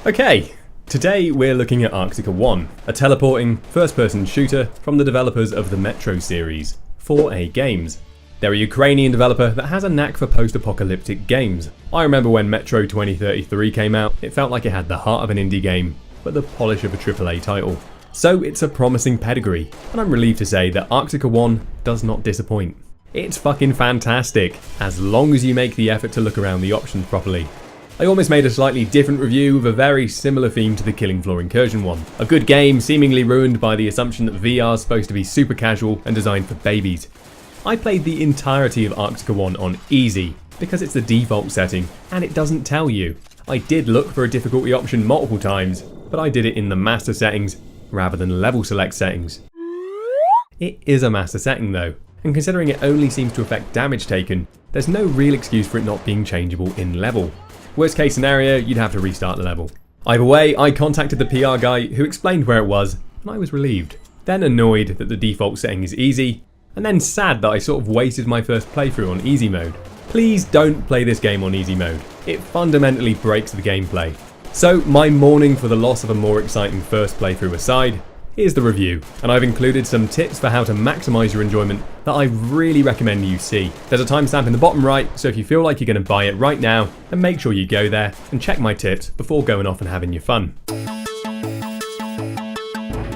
Okay, today we're looking at ARKTIKA.1, a teleporting, first-person shooter from the developers of the Metro series, 4A Games. They're a Ukrainian developer that has a knack for post-apocalyptic games. I remember when Metro 2033 came out, it felt like it had the heart of an indie game, but the polish of a AAA title. So it's a promising pedigree, and I'm relieved to say that ARKTIKA.1 does not disappoint. It's fucking fantastic, as long as you make the effort to look around the options properly. I almost made a slightly different review with a very similar theme to the Killing Floor Incursion one. A good game seemingly ruined by the assumption that VR is supposed to be super casual and designed for babies. I played the entirety of ARKTIKA.1 on easy, because it's the default setting, and it doesn't tell you. I did look for a difficulty option multiple times, but I did it in the master settings rather than level select settings. It is a master setting though, and considering it only seems to affect damage taken, there's no real excuse for it not being changeable in level. Worst case scenario, you'd have to restart the level. Either way, I contacted the PR guy who explained where it was, and I was relieved. Then annoyed that the default setting is easy, and then sad that I sort of wasted my first playthrough on easy mode. Please don't play this game on easy mode. It fundamentally breaks the gameplay. So my mourning for the loss of a more exciting first playthrough aside, here's the review, and I've included some tips for how to maximise your enjoyment that I really recommend you see. There's a timestamp in the bottom right, so if you feel like you're going to buy it right now, then make sure you go there and check my tips before going off and having your fun.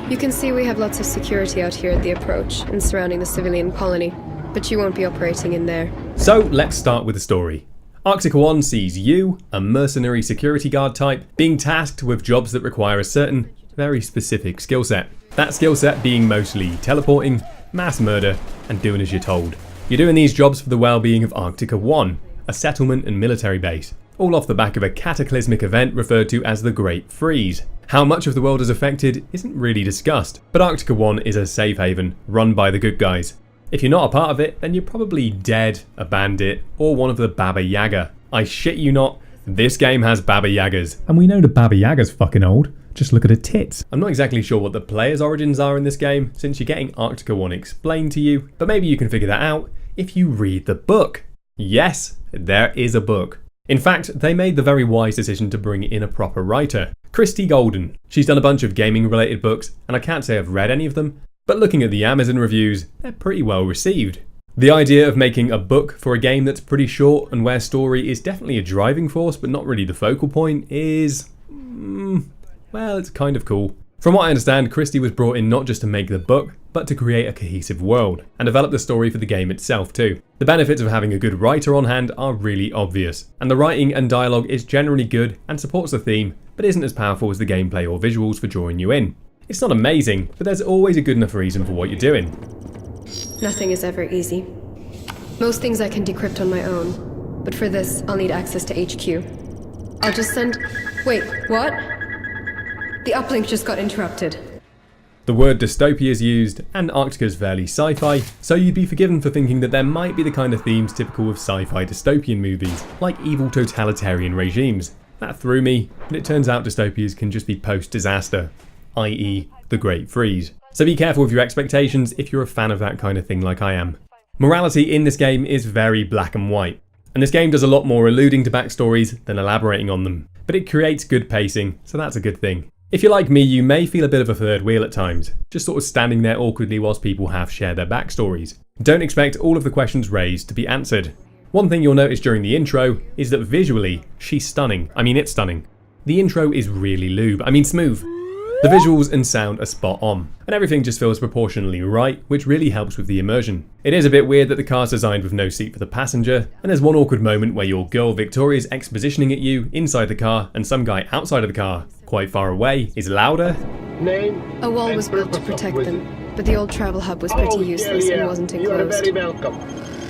You can see we have lots of security out here at the approach and surrounding the civilian colony, but you won't be operating in there. So let's start with the story. ARKTIKA.1 sees you, a mercenary security guard type, being tasked with jobs that require a certain, very specific skill set. That skill set being mostly teleporting, mass murder, and doing as you're told. You're doing these jobs for the well-being of ARKTIKA.1, a settlement and military base, all off the back of a cataclysmic event referred to as the Great Freeze. How much of the world is affected isn't really discussed, but ARKTIKA.1 is a safe haven run by the good guys. If you're not a part of it, then you're probably dead, a bandit, or one of the Baba Yaga. I shit you not, this game has Baba Yagas. And we know the Baba Yaga's fucking old. Just look at her tits. I'm not exactly sure what the player's origins are in this game, since you're getting ARKTIKA.1 explained to you, but maybe you can figure that out if you read the book. Yes, there is a book. In fact, they made the very wise decision to bring in a proper writer, Christy Golden. She's done a bunch of gaming related books, and I can't say I've read any of them, but looking at the Amazon reviews, they're pretty well received. The idea of making a book for a game that's pretty short and where story is definitely a driving force but not really the focal point is... well, it's kind of cool. From what I understand, Christy was brought in not just to make the book, but to create a cohesive world, and develop the story for the game itself too. The benefits of having a good writer on hand are really obvious, and the writing and dialogue is generally good and supports the theme, but isn't as powerful as the gameplay or visuals for drawing you in. It's not amazing, but there's always a good enough reason for what you're doing. Nothing is ever easy. Most things I can decrypt on my own, but for this, I'll need access to HQ. I'll just send... Wait, what? The uplink just got interrupted. The word dystopia is used, and ARKTIKA's fairly sci-fi, so you'd be forgiven for thinking that there might be the kind of themes typical of sci-fi dystopian movies, like evil totalitarian regimes. That threw me, but it turns out dystopias can just be post-disaster, i.e. the Great Freeze. So be careful with your expectations if you're a fan of that kind of thing like I am. Morality in this game is very black and white, and this game does a lot more alluding to backstories than elaborating on them, but it creates good pacing, so that's a good thing. If you're like me, you may feel a bit of a third wheel at times, just sort of standing there awkwardly whilst people have shared their backstories. Don't expect all of the questions raised to be answered. One thing you'll notice during the intro is that visually, she's stunning. I mean, it's stunning. The intro is really smooth. The visuals and sound are spot on, and everything just feels proportionally right, which really helps with the immersion. It is a bit weird that the car's designed with no seat for the passenger, and there's one awkward moment where your girl Victoria's expositioning at you inside the car, and some guy outside of the car, quite far away, is louder. Name A wall was built to protect them, but the old travel hub was pretty useless and wasn't enclosed. You are very welcome.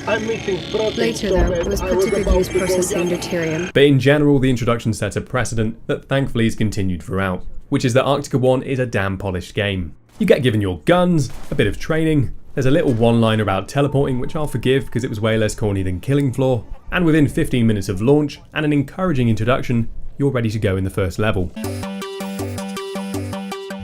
I'm meeting Later though, it was put to good use processing deuterium. But in general, the introduction sets a precedent that thankfully is continued throughout, which is that ARKTIKA.1 is a damn polished game. You get given your guns, a bit of training, there's a little one-liner about teleporting which I'll forgive because it was way less corny than Killing Floor, and within 15 minutes of launch and an encouraging introduction, you're ready to go in the first level.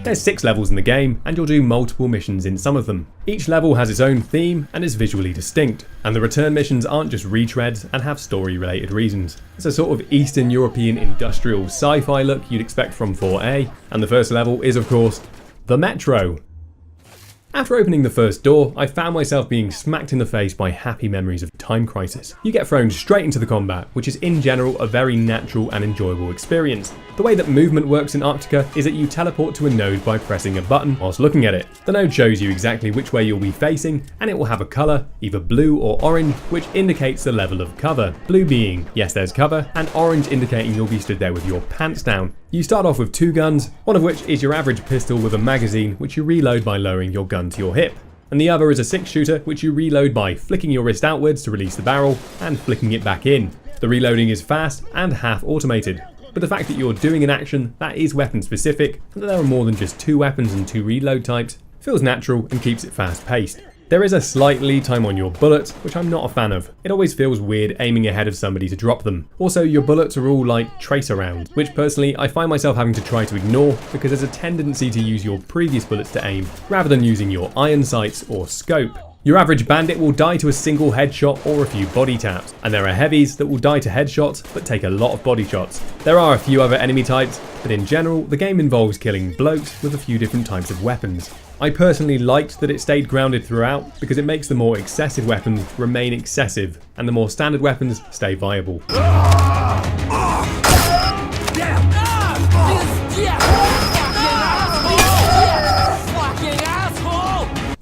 There's 6 levels in the game, and you'll do multiple missions in some of them. Each level has its own theme and is visually distinct, and the return missions aren't just retreads and have story related reasons. It's a sort of Eastern European industrial sci-fi look you'd expect from 4A, and the first level is of course, the Metro. After opening the first door, I found myself being smacked in the face by happy memories of Time Crisis. You get thrown straight into the combat, which is in general a very natural and enjoyable experience. The way that movement works in ARKTIKA is that you teleport to a node by pressing a button whilst looking at it. The node shows you exactly which way you'll be facing, and it will have a colour, either blue or orange, which indicates the level of cover. Blue being, yes there's cover, and orange indicating you'll be stood there with your pants down. You start off with 2 guns, one of which is your average pistol with a magazine which you reload by lowering your gun to your hip, and the other is a 6-shooter which you reload by flicking your wrist outwards to release the barrel and flicking it back in. The reloading is fast and half automated, but the fact that you're doing an action that is weapon specific and that there are more than just 2 weapons and 2 reload types feels natural and keeps it fast paced. There is a slight lead time on your bullets, which I'm not a fan of. It always feels weird aiming ahead of somebody to drop them. Also, your bullets are all like tracer rounds, which personally I find myself having to try to ignore because there's a tendency to use your previous bullets to aim, rather than using your iron sights or scope. Your average bandit will die to a single headshot or a few body taps, and there are heavies that will die to headshots but take a lot of body shots. There are a few other enemy types, but in general the game involves killing blokes with a few different types of weapons. I personally liked that it stayed grounded throughout because it makes the more excessive weapons remain excessive and the more standard weapons stay viable.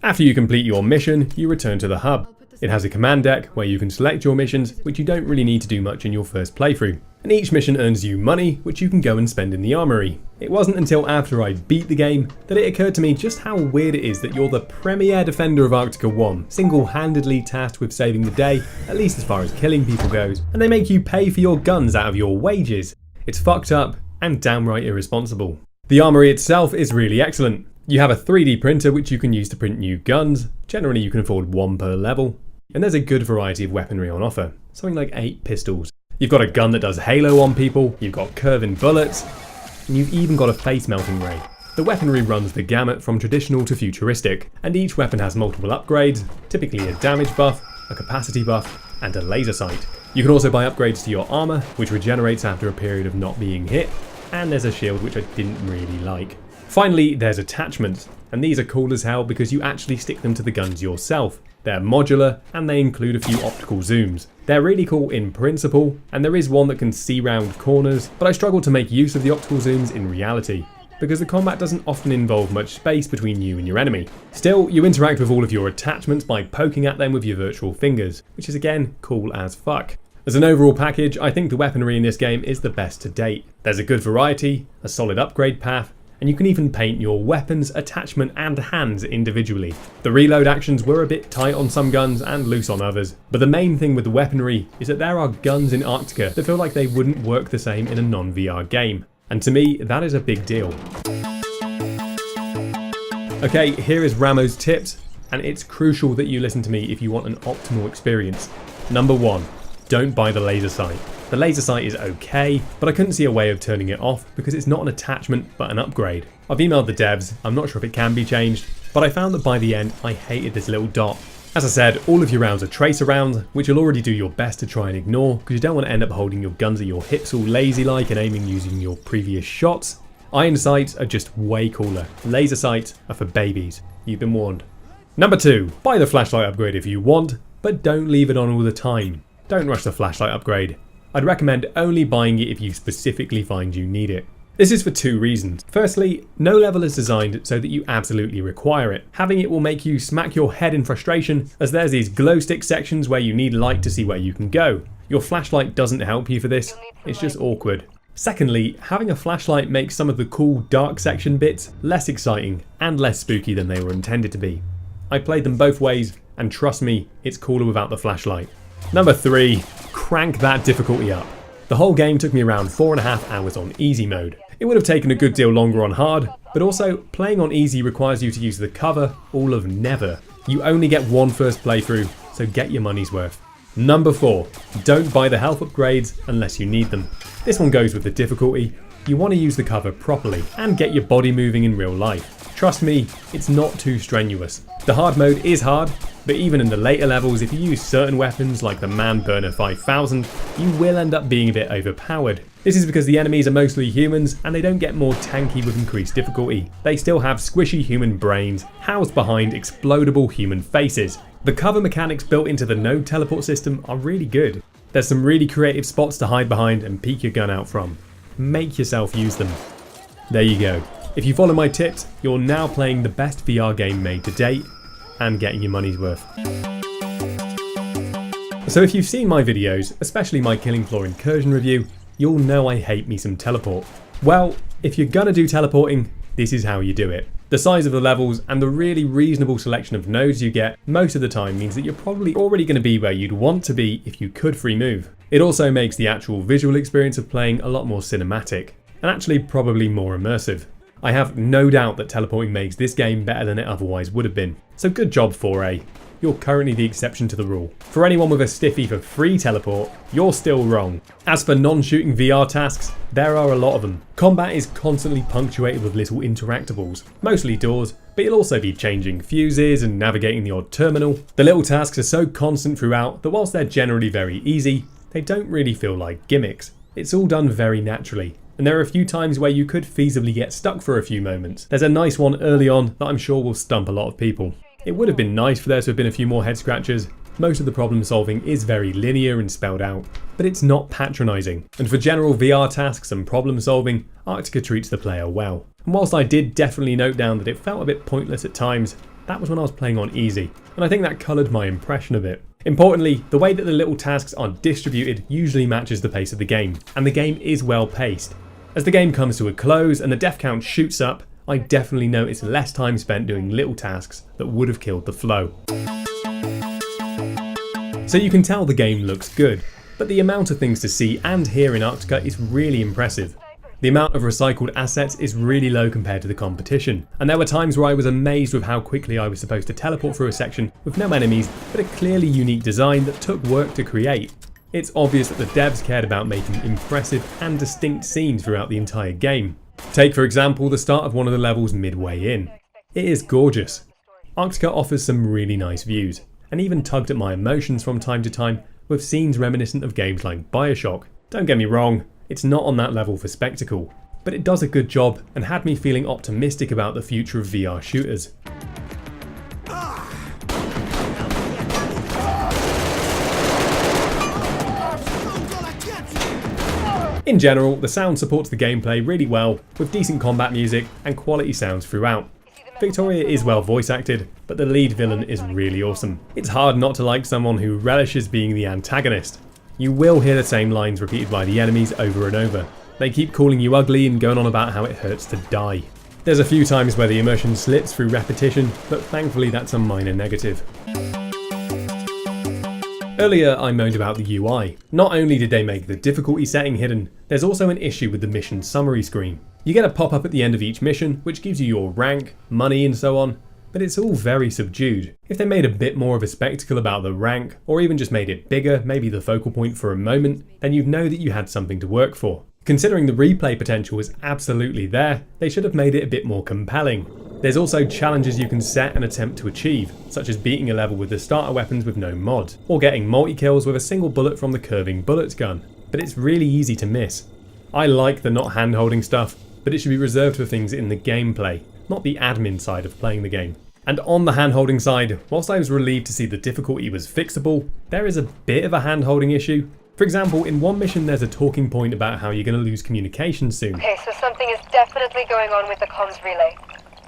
After you complete your mission, you return to the hub. It has a command deck where you can select your missions, which you don't really need to do much in your first playthrough. And each mission earns you money, which you can go and spend in the armory. It wasn't until after I beat the game that it occurred to me just how weird it is that you're the premier defender of ARKTIKA 1, single-handedly tasked with saving the day, at least as far as killing people goes, and they make you pay for your guns out of your wages. It's fucked up and downright irresponsible. The armory itself is really excellent. You have a 3D printer which you can use to print new guns. Generally you can afford 1 per level. And there's a good variety of weaponry on offer, something like 8 pistols. You've got a gun that does halo on people, you've got curving bullets, and you've even got a face melting ray. The weaponry runs the gamut from traditional to futuristic, and each weapon has multiple upgrades, typically a damage buff, a capacity buff, and a laser sight. You can also buy upgrades to your armor, which regenerates after a period of not being hit, and there's a shield which I didn't really like. Finally, there's attachments, and these are cool as hell because you actually stick them to the guns yourself. They're modular, and they include a few optical zooms. They're really cool in principle, and there is one that can see round corners, but I struggle to make use of the optical zooms in reality, because the combat doesn't often involve much space between you and your enemy. Still, you interact with all of your attachments by poking at them with your virtual fingers, which is again cool as fuck. As an overall package, I think the weaponry in this game is the best to date. There's a good variety, a solid upgrade path, and you can even paint your weapons, attachment and hands individually. The reload actions were a bit tight on some guns and loose on others, but the main thing with the weaponry is that there are guns in ARKTIKA that feel like they wouldn't work the same in a non-VR game, and to me that is a big deal. Okay, here is Rammo's tips, and it's crucial that you listen to me if you want an optimal experience. Number 1, don't buy the laser sight. The laser sight is okay, but I couldn't see a way of turning it off because it's not an attachment but an upgrade. I've emailed the devs, I'm not sure if it can be changed, but I found that by the end I hated this little dot. As I said, all of your rounds are tracer rounds, which you'll already do your best to try and ignore because you don't want to end up holding your guns at your hips all lazy like and aiming using your previous shots. Iron sights are just way cooler. Laser sights are for babies. You've been warned. Number 2, buy the flashlight upgrade if you want, but don't leave it on all the time. Don't rush the flashlight upgrade. I'd recommend only buying it if you specifically find you need it. This is for 2 reasons. Firstly, no level is designed so that you absolutely require it. Having it will make you smack your head in frustration as there's these glow stick sections where you need light to see where you can go. Your flashlight doesn't help you for this, it's just awkward. Secondly, having a flashlight makes some of the cool dark section bits less exciting and less spooky than they were intended to be. I played them both ways and trust me, it's cooler without the flashlight. Number 3, crank that difficulty up. The whole game took me around 4.5 hours on easy mode. It would have taken a good deal longer on hard, but also playing on easy requires you to use the cover all of never. You only get one first playthrough, so get your money's worth. Number 4, don't buy the health upgrades unless you need them. This one goes with the difficulty. You want to use the cover properly and get your body moving in real life. Trust me, it's not too strenuous. The hard mode is hard, but even in the later levels, if you use certain weapons like the Man Burner 5000, you will end up being a bit overpowered. This is because the enemies are mostly humans and they don't get more tanky with increased difficulty. They still have squishy human brains housed behind explodable human faces. The cover mechanics built into the node teleport system are really good. There's some really creative spots to hide behind and peek your gun out from. Make yourself use them. There you go. If you follow my tips, you're now playing the best VR game made to date and getting your money's worth. So if you've seen my videos, especially my Killing Floor Incursion review, you'll know I hate me some teleport. Well, if you're gonna do teleporting, this is how you do it. The size of the levels and the really reasonable selection of nodes you get most of the time means that you're probably already going to be where you'd want to be if you could free move. It also makes the actual visual experience of playing a lot more cinematic, and actually probably more immersive. I have no doubt that teleporting makes this game better than it otherwise would have been. So good job 4A. You're currently the exception to the rule. For anyone with a stiffy for free teleport, you're still wrong. As for non-shooting VR tasks, there are a lot of them. Combat is constantly punctuated with little interactables, mostly doors, but you'll also be changing fuses and navigating the odd terminal. The little tasks are so constant throughout that whilst they're generally very easy, they don't really feel like gimmicks. It's all done very naturally. And there are a few times where you could feasibly get stuck for a few moments. There's a nice one early on that I'm sure will stump a lot of people. It would have been nice for there to have been a few more head scratchers. Most of the problem solving is very linear and spelled out, but it's not patronising. And for general VR tasks and problem solving, ARKTIKA treats the player well. And whilst I did definitely note down that it felt a bit pointless at times, that was when I was playing on easy, and I think that coloured my impression of it. Importantly, the way that the little tasks are distributed usually matches the pace of the game, and the game is well paced. As the game comes to a close and the death count shoots up, I definitely notice less time spent doing little tasks that would have killed the flow. So you can tell the game looks good, but the amount of things to see and hear in ARKTIKA is really impressive. The amount of recycled assets is really low compared to the competition, and there were times where I was amazed with how quickly I was supposed to teleport through a section with no enemies, but a clearly unique design that took work to create. It's obvious that the devs cared about making impressive and distinct scenes throughout the entire game. Take for example the start of one of the levels midway in. It is gorgeous. ARKTIKA offers some really nice views, and even tugged at my emotions from time to time with scenes reminiscent of games like BioShock. Don't get me wrong, it's not on that level for spectacle, but it does a good job and had me feeling optimistic about the future of VR shooters. In general, the sound supports the gameplay really well, with decent combat music and quality sounds throughout. Victoria is well voice acted, but the lead villain is really awesome. It's hard not to like someone who relishes being the antagonist. You will hear the same lines repeated by the enemies over and over. They keep calling you ugly and going on about how it hurts to die. There's a few times where the immersion slips through repetition, but thankfully that's a minor negative. Earlier I moaned about the UI. Not only did they make the difficulty setting hidden, there's also an issue with the mission summary screen. You get a pop-up at the end of each mission which gives you your rank, money and so on, but it's all very subdued. If they made a bit more of a spectacle about the rank, or even just made it bigger, maybe the focal point for a moment, then you'd know that you had something to work for. Considering the replay potential is absolutely there, they should have made it a bit more compelling. There's also challenges you can set and attempt to achieve, such as beating a level with the starter weapons with no mod, or getting multi-kills with a single bullet from the curving bullets gun, but it's really easy to miss. I like the not hand-holding stuff, but it should be reserved for things in the gameplay, not the admin side of playing the game. And on the hand-holding side, whilst I was relieved to see the difficulty was fixable, there is a bit of a hand-holding issue. For example, in one mission there's a talking point about how you're going to lose communication soon. Okay, so something is definitely going on with the comms relay.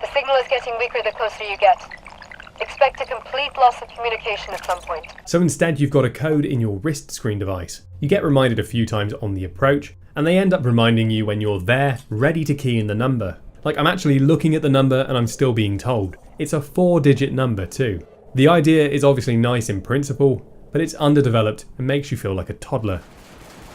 The signal is getting weaker the closer you get. Expect a complete loss of communication at some point. So instead you've got a code in your wrist screen device. You get reminded a few times on the approach, and they end up reminding you when you're there, ready to key in the number. Like I'm actually looking at the number and I'm still being told. It's a 4-digit number too. The idea is obviously nice in principle, but it's underdeveloped and makes you feel like a toddler.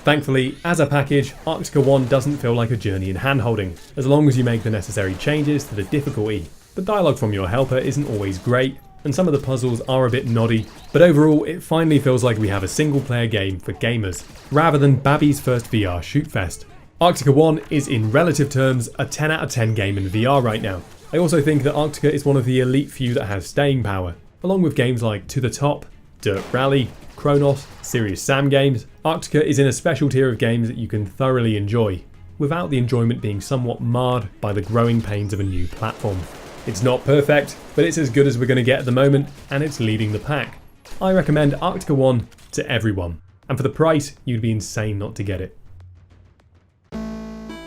Thankfully, as a package, ARKTIKA.1 doesn't feel like a journey in handholding, as long as you make the necessary changes to the difficulty. The dialogue from your helper isn't always great, and some of the puzzles are a bit noddy, but overall it finally feels like we have a single player game for gamers, rather than Babby's first VR shoot fest. ARKTIKA 1 is in relative terms a 10 out of 10 game in VR right now. I also think that ARKTIKA is one of the elite few that has staying power. Along with games like To The Top, Dirt Rally, Chronos, Serious Sam games, ARKTIKA is in a special tier of games that you can thoroughly enjoy, without the enjoyment being somewhat marred by the growing pains of a new platform. It's not perfect, but it's as good as we're going to get at the moment, and it's leading the pack. I recommend ARKTIKA 1 to everyone, and for the price, you'd be insane not to get it.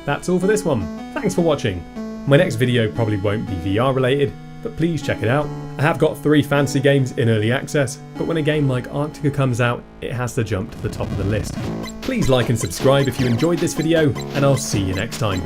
That's all for this one. Thanks for watching. My next video probably won't be VR related, but please check it out. I have got 3 fantasy games in early access, but when a game like ARKTIKA comes out, it has to jump to the top of the list. Please like and subscribe if you enjoyed this video, and I'll see you next time.